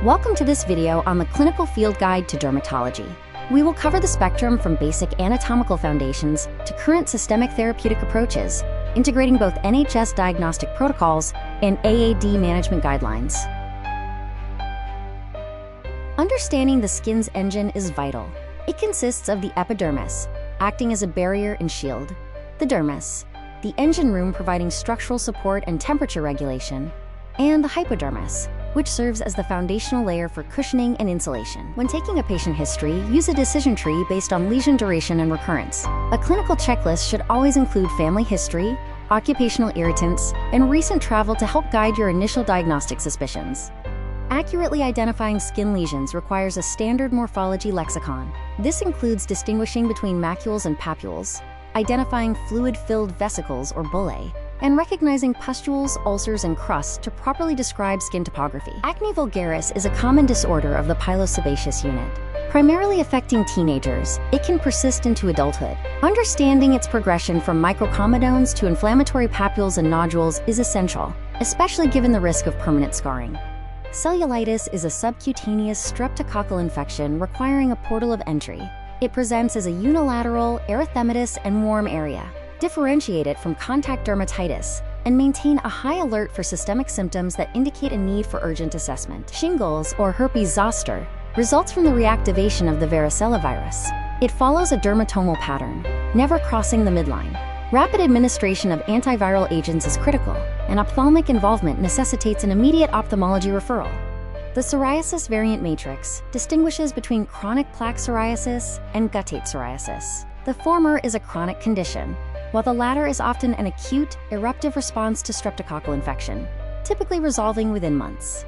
Welcome to this video on the Clinical Field Guide to Dermatology. We will cover the spectrum from basic anatomical foundations to current systemic therapeutic approaches, integrating both NHS diagnostic protocols and AAD management guidelines. Understanding the skin's engine is vital. It consists of the epidermis, acting as a barrier and shield, the dermis, the engine room providing structural support and temperature regulation, and the hypodermis, which serves as the foundational layer for cushioning and insulation. When taking a patient history, use a decision tree based on lesion duration and recurrence. A clinical checklist should always include family history, occupational irritants, and recent travel to help guide your initial diagnostic suspicions. Accurately identifying skin lesions requires a standard morphology lexicon. This includes distinguishing between macules and papules, identifying fluid-filled vesicles or bullae, and recognizing pustules, ulcers, and crusts to properly describe skin topography. Acne vulgaris is a common disorder of the pilosebaceous unit. Primarily affecting teenagers, it can persist into adulthood. Understanding its progression from microcomedones to inflammatory papules and nodules is essential, especially given the risk of permanent scarring. Cellulitis is a subcutaneous streptococcal infection requiring a portal of entry. It presents as a unilateral, erythematous, and warm area. Differentiate it from contact dermatitis, and maintain a high alert for systemic symptoms that indicate a need for urgent assessment. Shingles, or herpes zoster, results from the reactivation of the varicella virus. It follows a dermatomal pattern, never crossing the midline. Rapid administration of antiviral agents is critical, and ophthalmic involvement necessitates an immediate ophthalmology referral. The psoriasis variant matrix distinguishes between chronic plaque psoriasis and guttate psoriasis. The former is a chronic condition, while the latter is often an acute, eruptive response to streptococcal infection, typically resolving within months.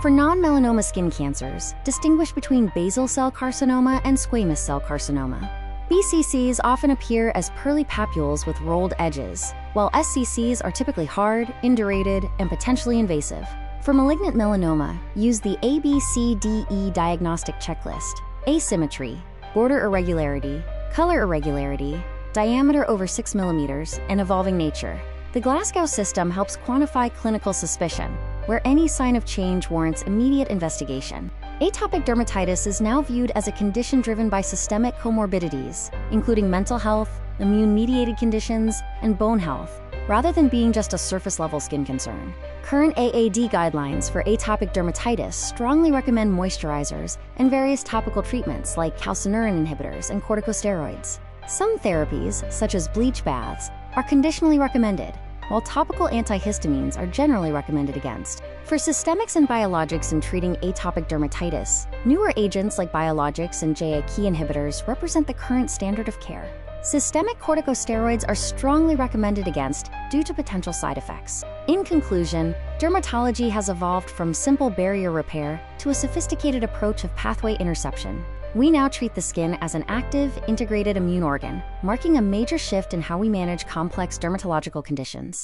For non-melanoma skin cancers, distinguish between basal cell carcinoma and squamous cell carcinoma. BCCs often appear as pearly papules with rolled edges, while SCCs are typically hard, indurated, and potentially invasive. For malignant melanoma, use the ABCDE diagnostic checklist: asymmetry, border irregularity, color irregularity, diameter over 6 mm, and evolving nature. The Glasgow system helps quantify clinical suspicion, where any sign of change warrants immediate investigation. Atopic dermatitis is now viewed as a condition driven by systemic comorbidities, including mental health, immune-mediated conditions, and bone health, rather than being just a surface-level skin concern. Current AAD guidelines for atopic dermatitis strongly recommend moisturizers and various topical treatments like calcineurin inhibitors and corticosteroids. Some therapies, such as bleach baths, are conditionally recommended, while topical antihistamines are generally recommended against. For systemics and biologics in treating atopic dermatitis, newer agents like biologics and JAK inhibitors represent the current standard of care. Systemic corticosteroids are strongly recommended against due to potential side effects. In conclusion, dermatology has evolved from simple barrier repair to a sophisticated approach of pathway interception. We now treat the skin as an active, integrated immune organ, marking a major shift in how we manage complex dermatological conditions.